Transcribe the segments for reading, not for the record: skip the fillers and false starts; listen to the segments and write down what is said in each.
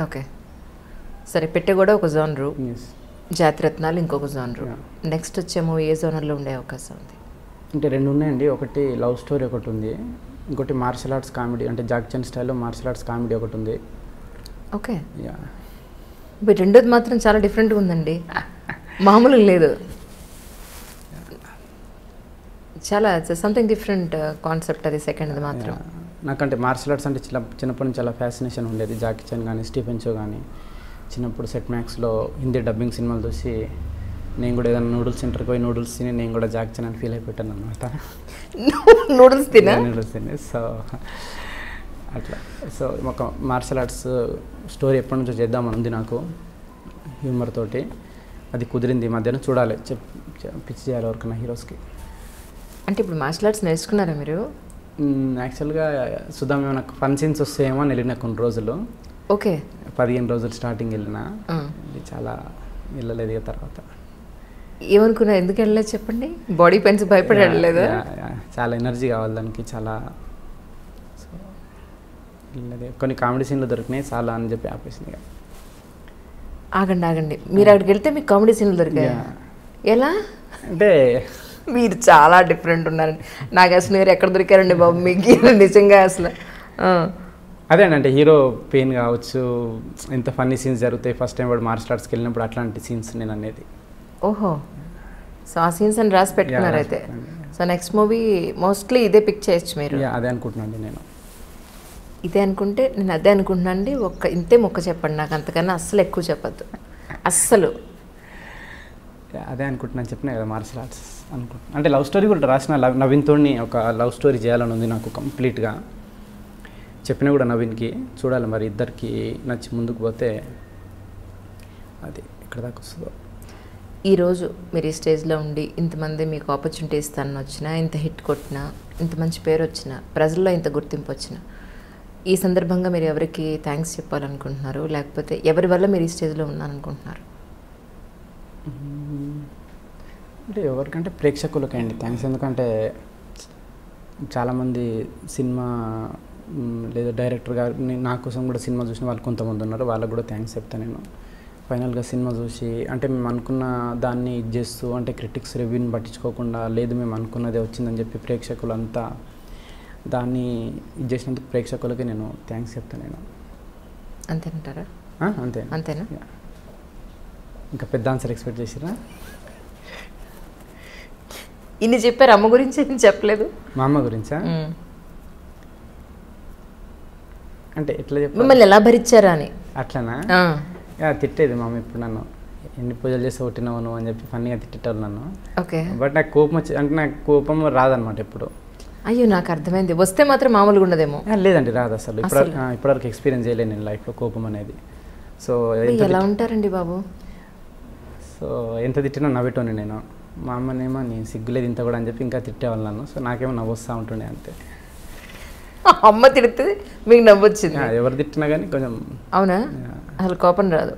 Okay, సరే పెట్టె కూడా ఒక జోనరు, Yes. జాతిరత్నాలు ఇంకొక జోనరు. Yeah. నెక్స్ట్ వచ్చే మూవీ ఏ జోనర్లో ఉండే అవకాశం ఉంది? అంటే 2 ఉన్నాయండి. ఒకటి లవ్ స్టోరీ ఒకటి ఉంది, ఇంకోటి మార్షల్ ఆర్ట్స్ కామెడీ, అంటే జాక్ చన్ స్టైల్లో మార్షల్ ఆర్ట్స్ కామెడీ ఒకటి ఉంది. ఓకే, యా, బట్ రెండోది మాత్రం చాలా డిఫరెంట్గా ఉందండి, మామూలుగా లేదు. చాలా సంథింగ్ డిఫరెంట్ కాన్సెప్ట్ అది సెకండ్ది మాత్రం. నాకంటే మార్షల్ ఆర్ట్స్ అంటే చిన్నప్పటి నుంచి చాలా ఫ్యాసినేషన్ ఉండేది. జాకీ చాన్ కానీ స్టీఫెన్ చో కానీ చిన్నప్పుడు సెట్ మ్యాక్స్లో హిందీ డబ్బింగ్ సినిమాలు చూసి నేను కూడా ఏదైనా నూడిల్స్ సెంటర్కి పోయి నూడిల్స్ తిని నేను కూడా జాకీ చాన్ అని ఫీల్ అయిపోయాను అనమాట. నూడిల్స్ తిని. సో అట్లా. సో ఒక మార్షల్ ఆర్ట్స్ స్టోరీ ఎప్పటి నుంచో చేద్దామని ఉంది నాకు, హ్యూమర్ తోటి. అది కుదిరింది, మధ్యాహ్నం చూడాలి, పిచ్ చేయాలి ఎవరికైనా హీరోస్కి. అంటే ఇప్పుడు మార్షల్ ఆర్ట్స్ నేర్చుకున్నారా మీరు? యాక్చువల్గా సుధాం ఏమైనా ఫన్ సీన్స్ వస్తాయేమో అని వెళ్ళిన కొన్ని రోజులు. ఓకే, 15 రోజులు స్టార్టింగ్ వెళ్ళిన, ఇది చాలా వెళ్ళలేదు. ఇక తర్వాత ఏమనుకున్నా, ఎందుకు వెళ్ళలేదు చెప్పండి? బాడీ పెయిన్స్ భయపడి వెళ్ళలేదు? చాలా ఎనర్జీ కావాలి దానికి, చాలా. సో వెళ్ళలేదు. కొన్ని కామెడీ సీన్లు దొరికినాయి చాలా అని చెప్పి ఆపేసింది. ఆగండి, మీరు అక్కడికి వెళ్తే మీకు కామెడీ సీన్లు దొరికాయి? ఎలా అంటే మీరు చాలా డిఫరెంట్ ఉన్నారండి. నాకు అసలు మీరు ఎక్కడ దొరికారండి బాబు మీకు నిజంగా అసలు? అదేనంటే హీరో పెయిన్ కావచ్చు, ఎంత ఫన్నీ సీన్స్ జరుగుతాయి ఫస్ట్ టైం వాడు మార్షల్ ఆర్ట్స్కి వెళ్ళినప్పుడు, అట్లాంటి సీన్స్ నేను అనేది. ఓహో, సో ఆ సీన్స్ అని రాసి పెట్టుకున్నారు అయితే. సో నెక్స్ట్ మూవీ మోస్ట్లీ ఇదే పిక్ చేయొచ్చు మీరు? అదే అనుకుంటున్నాను నేను. ఇదే అనుకుంటే నేను అదే అనుకుంటున్నాను అండి. ఇంతే మొక్క చెప్పండి నాకు, అంతకన్నా అస్సలు ఎక్కువ చెప్పద్దు అస్సలు. అదే అనుకుంటున్నాను, చెప్పినా కదా మార్షల్ ఆర్ట్స్ అనుకుంటున్నాను. అంటే లవ్ స్టోరీ కూడా రాసిన, నవీన్తోని ఒక లవ్ స్టోరీ చేయాలని ఉంది నాకు కంప్లీట్గా. చెప్పినా కూడా నవీన్కి, చూడాలి మరి ఇద్దరికి నచ్చి ముందుకు పోతే అది ఎక్కడ దాకా వస్తుందో. ఈరోజు మీరు ఈ స్టేజ్లో ఉండి ఇంతమంది మీకు ఆపర్చునిటీ ఇస్తానని వచ్చినా, ఇంత హిట్ కొట్టినా, ఇంత మంచి పేరు వచ్చినా, ప్రజల్లో ఇంత గుర్తింపు వచ్చినా, ఈ సందర్భంగా మీరు ఎవరికి థ్యాంక్స్ చెప్పాలనుకుంటున్నారు, లేకపోతే ఎవరి వల్ల మీరు ఈ స్టేజ్లో ఉన్నారనుకుంటున్నారు? అంటే ఎవరికంటే ప్రేక్షకులకే అండి థ్యాంక్స్. ఎందుకంటే చాలామంది సినిమా లేదా డైరెక్టర్ గారు నా కోసం కూడా సినిమా చూసిన వాళ్ళు కొంతమంది ఉన్నారు, వాళ్ళకు కూడా థ్యాంక్స్ చెప్తాను నేను. ఫైనల్గా సినిమా చూసి, అంటే మేము అనుకున్న దాన్ని ఇది చేస్తూ, అంటే క్రిటిక్స్ రివ్యూని పట్టించుకోకుండా, లేదు మేము అనుకున్నదే వచ్చిందని చెప్పి ప్రేక్షకులంతా దాన్ని ఇది చేసినందుకు ప్రేక్షకులకి నేను థ్యాంక్స్ చెప్తాను నేను. అంతేనంటారా? అంతేనా? ఇంకా పెద్ద ఆన్సర్ ఎక్స్పెక్ట్ చేసిరా? ఇన్ని చెప్పారు, అమ్మ గురించి ఏం చెప్పలేదు? మా అమ్మ గురించా? అంటే ఎట్లా చెప్పారు, మిమ్మల్ని ఎలా భరించారా అని. అట్లనా? తిట్టేది మా అమ్మ ఇప్పుడు నన్ను, ఎన్ని పూజలు చేసి కొట్టినావు నువ్వు అని చెప్పి ఫన్నీగా తిట్టేవాళ్ళు నన్ను. ఓకే, బట్ నాకు కోపం వచ్చి, అంటే నాకు కోపం రాదనమాట ఎప్పుడు. అయ్యో, నాకు అర్థమైంది. వస్తే మాత్రం మామూలుగా ఉండదేమో. లేదండి, రాదు అసలు. ఇప్పటివరకు ఎక్స్పీరియన్స్ చేయలేదు నేను లైఫ్లో కోపం అనేది. సో ఎలా ఉంటారండి బాబు? సో ఎంత తిట్టినా నవ్వేటోని నేను. మా అమ్మనేమో నీ సిగ్గులేదు ఇంత కూడా అని చెప్పి ఇంకా తిట్టేవాళ్ళు నన్ను. సో నాకేమో నవ్వు వస్తూ ఉంటుండే అంతే. అమ్మ తిడితే మీకు నవ్వు వచ్చింది? ఎవరు తిట్టినా కానీ కొంచెం. అవునా? అసలు కోపం రాదు.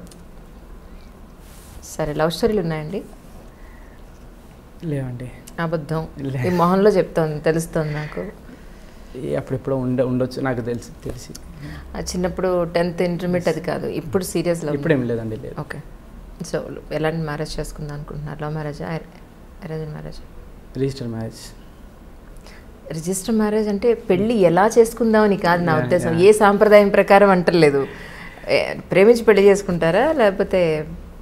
సరే, లవ్ స్టోరీలు ఉన్నాయండి? లేవండి. అబద్ధం ఈ మొహంలో చెప్తాను, తెలుస్తుంది నాకు. అప్పుడెప్పుడో ఉండొచ్చు, నాకు తెలిసి చిన్నప్పుడు 10th ఇంటర్మీడియట్ అది కాదు, ఇప్పుడు సీరియస్లో? ఇప్పుడు ఏం లేదండి, లేదు. ఓకే, సో ఎలాంటి మ్యారేజ్ చేసుకుందాం అనుకుంటున్నారు? లవ్ మ్యారేజా, arrange marriage? Register marriage. Register marriage అంటే పెళ్ళి ఎలా చేసుకుందామని కాదు నా ఉద్దేశం, ఏ సాంప్రదాయం ప్రకారం అంటలేదు. ప్రేమించి పెళ్లి చేసుకుంటారా లేకపోతే?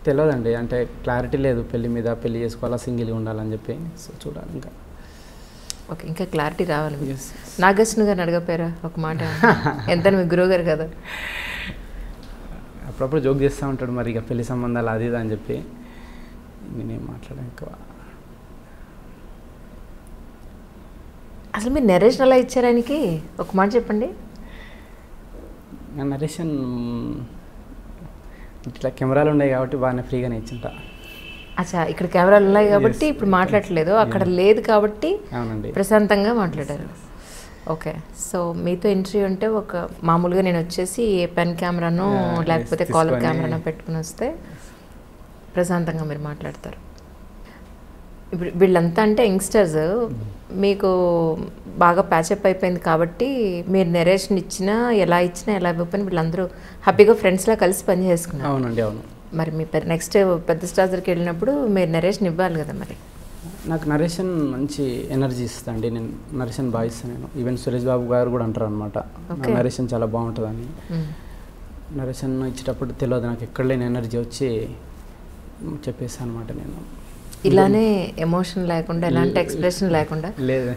తెలియదండి, అంటే క్లారిటీ లేదు పెళ్లి మీద, పెళ్లి చేసుకోవాలా సింగిల్గా ఉండాలని చెప్పి. సో చూడాలి ఇంకా. ఓకే, ఇంకా క్లారిటీ రావాలి. నాగార్జున గారిని అడగపోయారా ఒక మాట? ఎంత మీ గురువు గారు కదా. అప్పుడప్పుడు జోక్ చేస్తూ ఉంటాడు, మరి ఇక పెళ్లి సంబంధాలు అది ఇది అని చెప్పి. నేనేం మాట్లాడాను ఎక్కువ. అసలు మీరు నరేషన్ ఎలా ఇచ్చారు ఆయనకి? ఒక మాట చెప్పండి. నరేషన్ ఇట్లా కెమెరాలు ఉన్నాయి కాబట్టి బాగానే ఫ్రీగానే ఇచ్చింటా. అచ్చా, ఇక్కడ కెమెరాలు ఉన్నాయి కాబట్టి ఇప్పుడు మాట్లాడట్లేదు, అక్కడ లేదు కాబట్టి ప్రశాంతంగా మాట్లాడారు. ఓకే, సో మీతో ఎంట్రీ ఉంటే ఒక మామూలుగా నేను వచ్చేసి ఏ పెన్ కెమెరానో లేకపోతే కాలర్ కెమెరానో పెట్టుకుని వస్తే ప్రశాంతంగా మీరు మాట్లాడతారు. ఇప్పుడు వీళ్ళంతా అంటే యంగ్స్టర్స్, మీకు బాగా ప్యాచప్ అయిపోయింది కాబట్టి మీరు నెరేషన్ ఇచ్చినా ఎలా ఇవ్వకపోయినా వీళ్ళందరూ హ్యాపీగా ఫ్రెండ్స్లా కలిసి పని చేసుకున్నారు. అవునండి, అవును. మరి మీ నెక్స్ట్ పెద్ద స్టార్ దగ్గరికి వెళ్ళినప్పుడు మీరు నెరేషన్ ఇవ్వాలి కదా మరి. నాకు నరేషన్ మంచి ఎనర్జీ ఇస్తా అండి. నేను నరేషన్ బాగా ఇస్తాను. నేను ఈవెన్ సురేష్ బాబు గారు కూడా అంటారు అనమాట, నరేషన్ చాలా బాగుంటుందని. నరేషన్ ఇచ్చేటప్పుడు తెలియదు నాకు, ఎక్కడ లేని ఎనర్జీ వచ్చి చెప్పేస్తాను అనమాట. నేను ఇలానే ఎమోషన్ లేకుండా, ఎలాంటి ఎక్స్ప్రెషన్ లేకుండా లేదు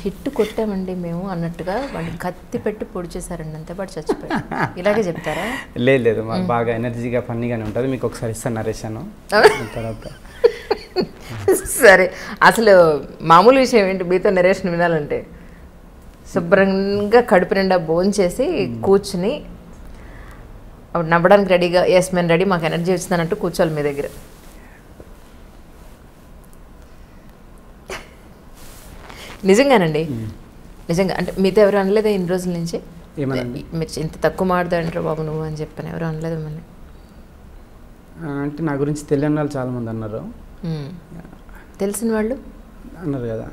హిట్ కొట్టామండి మేము అన్నట్టుగా వాళ్ళు కత్తి పెట్టి పొడి చేశారండి, అంతే పాటు చచ్చిపోయారు. ఇలాగే చెప్తారా? లేదు, మాకు బాగా ఎనర్జీగా ఫన్నీగానే ఉంటుంది. మీకు ఒకసారి ఇస్తాను నరేషన్ తర్వాత. సరే, అసలు మామూలు విషయం ఏంటి మీతో నరేషన్ వినాలంటే, శుభ్రంగా కడుపు నిండా భోంచేసి కూర్చుని నవ్వడానికి రెడీగా, ఎస్ మేము రెడీ, మాకు ఎనర్జీ వచ్చిందన్నట్టు కూర్చోవాలి మీ దగ్గర. నిజంగానండి, నిజంగా. అంటే మీతో ఎవరు అనలేదా ఇన్ని రోజుల నుంచి? మీరు ఇంత తక్కువ మాట్లాడంటారు బాబు నువ్వు అని చెప్పాను, ఎవరు అనలేదు మళ్ళీ? అంటే నా గురించి తెలియని వాళ్ళు చాలామంది అన్నారు. తెలిసిన వాళ్ళు అన్నారు కదా.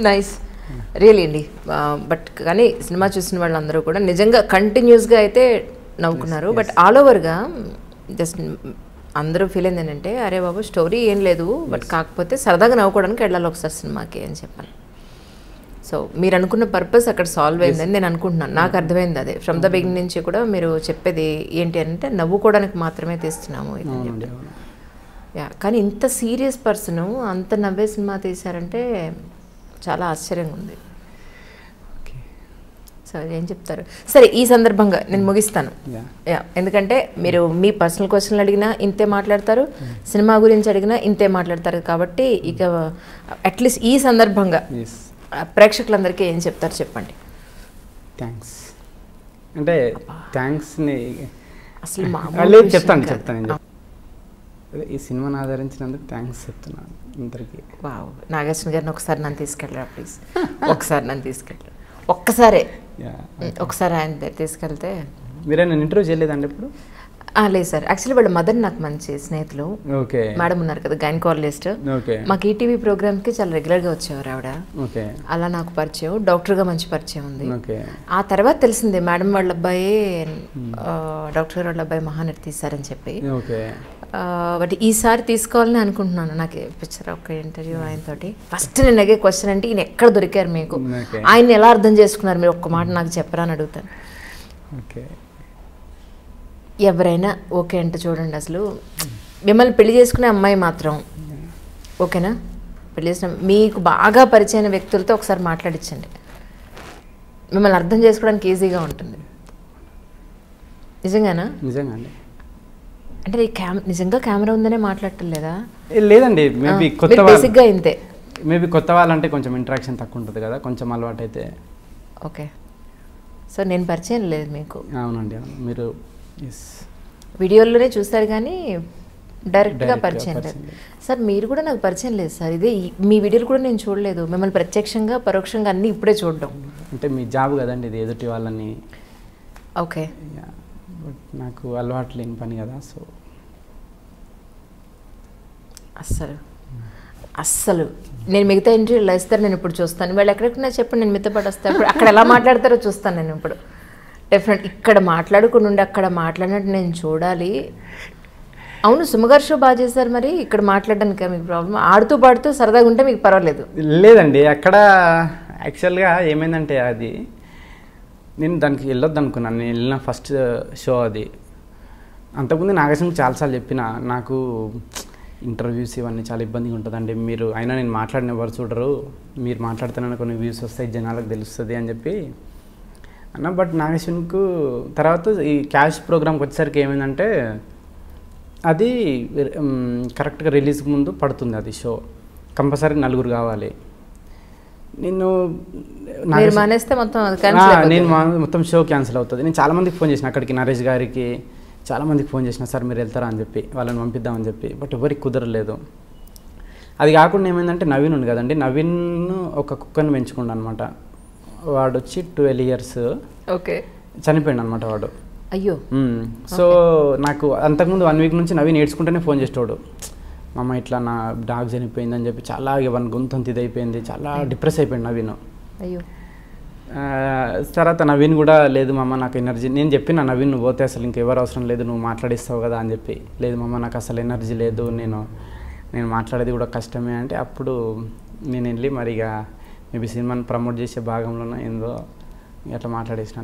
నైస్, రియలీ అండి. బట్ కానీ సినిమా చూసిన వాళ్ళందరూ కూడా నిజంగా కంటిన్యూస్గా అయితే నవ్వుకున్నారు. బట్ ఆల్ ఓవర్గా జస్ట్ అందరూ ఫీల్ అయింది ఏంటంటే, అరే బాబు స్టోరీ ఏం లేదు, బట్ కాకపోతే సరదాగా నవ్వుకోవడానికి వెళ్ళాలి ఒకసారి సినిమాకి అని చెప్పాను. సో మీరు అనుకున్న పర్పస్ అక్కడ సాల్వ్ అయిందని నేను అనుకుంటున్నాను. నాకు అర్థమైంది అదే ఫ్రమ్ ద బిగినింగ్ నుంచి కూడా. మీరు చెప్పేది ఏంటి అంటే నవ్వుకోవడానికి మాత్రమే తీస్తున్నాము ఇది. యా, కానీ ఇంత సీరియస్ పర్సన్ అంత నవ్వే సినిమా తీశారంటే చాలా ఆశ్చర్యంగా ఉంది. సో ఏం చెప్తారు? సరే, ఈ సందర్భంగా నేను ముగిస్తాను. యా, ఎందుకంటే మీరు మీ పర్సనల్ క్వశ్చన్లు అడిగినా ఇంతే మాట్లాడతారు, సినిమా గురించి అడిగినా ఇంతే మాట్లాడతారు. కాబట్టి ఇక అట్లీస్ట్ ఈ సందర్భంగా ప్రేక్షకులందరికీ ఏం చెప్తారు చెప్పండి. థ్యాంక్స్ అంటే థ్యాంక్స్ని అసలు చెప్తాను. ఈ సినిమాని ఆదరించినందుకు థ్యాంక్స్ చెప్తున్నాను అందరికీ. వావ్, నాగార్జున గారిని ఒకసారి నన్ను తీసుకెళ్ళరా ప్లీజ్, ఒకసారి నన్ను తీసుకెళ్ళరు, ఒక్కసారి ఒకసారి ఆయన తీసుకెళ్తే. మీరే నన్ను ఇంటర్వ్యూ చేయలేదండి ఇప్పుడు? లేదు సార్, యాక్చువల్లీ వాళ్ళ మదర్ నాకు మంచి స్నేహితులు. మేడం ఉన్నారు కదా గైనకాలజిస్ట్, మాకు ఈటీవీ ప్రోగ్రామ్కి చాలా రెగ్యులర్గా వచ్చేవారు ఆవిడ. అలా నాకు పరిచయం, డాక్టర్గా మంచి పరిచయం ఉంది. ఆ తర్వాత తెలిసిందే మేడం వాళ్ళ అబ్బాయి, డాక్టర్ వాళ్ళ అబ్బాయి మహానటి తీశారని చెప్పి. బట్ ఈసారి తీసుకోవాలని అనుకుంటున్నాను. నాకు పిక్చర్ ఒక ఇంటర్వ్యూ ఆయనతోటి. ఫస్ట్ నేను అడిగే క్వశ్చన్ అంటే, ఈయన ఎక్కడ దొరికారు మీకు, ఆయన ఎలా అర్థం చేసుకున్నారు మీరు, ఒక్క మాట నాకు చెప్పరా అని అడుగుతాను. ఎవరైనా ఓకే అంటే చూడండి, అసలు మిమ్మల్ని పెళ్లి చేసుకునే అమ్మాయి మాత్రం ఓకేనా, పెళ్లి చేసిన మీకు బాగా పరిచయమైన వ్యక్తులతో ఒకసారి మాట్లాడించండి, మిమ్మల్ని అర్థం చేసుకోవడానికి ఈజీగా ఉంటుంది. నిజంగానా? నిజంగా అండి. అంటే నిజంగా కెమెరా ఉందనే మాట్లాడటం లేదా? లేదండి, మేబీ కొత్త బేసిక్గా ఇంతే. మేబీ కొత్త వాళ్ళంటే కొంచెం ఇంటరాక్షన్ తక్కువ ఉంటుంది కదా, కొంచెం అలవాటు అయితే. ఓకే, సో నేను పరిచయం లేదు మీకు? అవునండి, మీరు వీడియోలోనే చూస్తారు కానీ డైరెక్ట్గా పరిచయం లేదు. సార్ మీరు కూడా నాకు పరిచయం లేదు సార్, ఇదే మీ వీడియోలు కూడా నేను చూడలేదు, మిమ్మల్ని ప్రత్యక్షంగా పరోక్షంగా అన్నీ ఇప్పుడే చూడడం. అంటే మీ జాబ్ కదండి ఇది, ఎదుటి వాళ్ళని. ఓకే, బట్ నాకు అలవాటు లేని పని కదా. సో అస్సలు నేను మిగతా ఇంటర్వ్యూలో ఇస్తారు, నేను ఇప్పుడు చూస్తాను. వాళ్ళు ఎక్కడెక్కడ చెప్పండి, నేను మీతో పాటు వస్తాను. ఇప్పుడు అక్కడ ఎలా మాట్లాడతారో చూస్తాను నేను ఇప్పుడు. డెఫినెట్ ఇక్కడ మాట్లాడుకుని ఉండి అక్కడ మాట్లాడినట్టు నేను చూడాలి. అవును, సుమగారు షో బాగా చేశారు, మరి ఇక్కడ మాట్లాడడానికి మీకు ప్రాబ్లం? ఆడుతూ పాడుతూ సరదాగా ఉంటే మీకు పర్వాలేదు. లేదండి, అక్కడ యాక్చువల్గా ఏమైందంటే, అది నేను దానికి వెళ్ళొద్దు అనుకున్నాను. నేను వెళ్ళిన ఫస్ట్ షో అది. అంతకుముందు నాగేశ్వరం చాలాసార్లు చెప్పిన, నాకు ఇంటర్వ్యూస్ ఇవన్నీ చాలా ఇబ్బందిగా ఉంటుందండి, మీరు అయినా నేను మాట్లాడిన ఎవరు చూడరు, మీరు మాట్లాడుతున్న కొన్ని వ్యూస్ వస్తాయి, జనాలకు తెలుస్తుంది అని చెప్పి అన్న. బట్ నాగేశ్వరంకు తర్వాత ఈ క్యాష్ ప్రోగ్రామ్కి వచ్చేసరికి ఏమైందంటే, అది కరెక్ట్గా రిలీజ్కి ముందు పడుతుంది అది షో, కంపల్సరీ 4 కావాలి. నేను మానేస్తే నేను మొత్తం షో క్యాన్సిల్ అవుతుంది. నేను చాలామందికి ఫోన్ చేసిన, అక్కడికి నరేష్ గారికి చాలామందికి ఫోన్ చేసిన, సార్ మీరు వెళ్తారా అని చెప్పి, వాళ్ళని పంపిద్దామని చెప్పి. బట్ ఎవరికి కుదరలేదు. అది కాకుండా ఏమైందంటే, నవీన్ ఉంది కదండి, నవీన్ ఒక కుక్కని పెంచుకున్నాడు అనమాట. వాడు వచ్చి 12 years ఓకే చనిపోయాడు అనమాట వాడు. అయ్యో. సో నాకు అంతకుముందు 1 వీక్ నుంచి నవీన్ ఏడ్చుకుంటేనే ఫోన్ చేసేవాడు. మమ్మ ఇట్లా నా డాగ్ చనిపోయిందని చెప్పి చాలా వన్ గొంతంత ఇదైపోయింది, చాలా డిప్రెస్ అయిపోయింది నవీన్. అయ్యో. తర్వాత నవీన్ కూడా లేదు మమ్మ నాకు ఎనర్జీ, నేను చెప్పిన నవీన్ నువ్వు పోతే అసలు ఇంకెవరు అవసరం లేదు, నువ్వు మాట్లాడిస్తావు కదా అని చెప్పి. లేదు మమ్మ నాకు అసలు ఎనర్జీ లేదు, నేను మాట్లాడేది కూడా కష్టమే అంటే అప్పుడు నేను వెళ్ళి మరి ఇక మేబీ సినిమాని ప్రమోట్ చేసే భాగంలోనే ఏందో అట్లా మాట్లాడేసిన.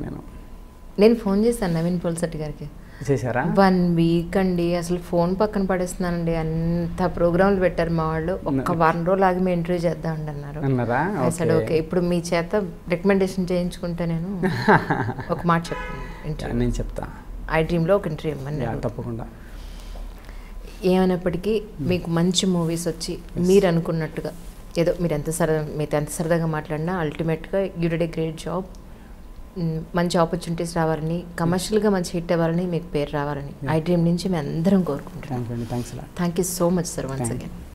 నేను ఫోన్ చేశాను నవీన్ పోల్శెట్టి గారికి. చేశారా? 1 వీక్ అండి, అసలు ఫోన్ పక్కన పడేస్తున్నానండి, అంత ప్రోగ్రాంలు పెట్టారు మా వాళ్ళు. ఒక్క వారం రోజులు ఆగి మేము ఇంటర్వ్యూ చేద్దామండి అన్నారు. అసలు ఓకే, ఇప్పుడు మీ చేత రికమెండేషన్ చేయించుకుంటే నేను ఒక మాట చెప్పాను, నేను చెప్తా ఐ డ్రీమ్లో ఒక ఇంటర్వ్యూ ఇవ్వమని. తప్పకుండా. ఏమైనప్పటికీ మీకు మంచి మూవీస్ వచ్చి మీరు అనుకున్నట్టుగా ఏదో మీతో ఎంత సరదాగా మాట్లాడినా అల్టిమేట్గా you did a great job. మంచి ఆపర్చునిటీస్ రావాలని, కమర్షియల్గా మంచి హిట్ అవ్వాలని, మీకు పేరు రావాలని ఐ డ్రీమ్ నుంచి మేము అందరం కోరుకుంటున్నాం. Thank you so much sir once again.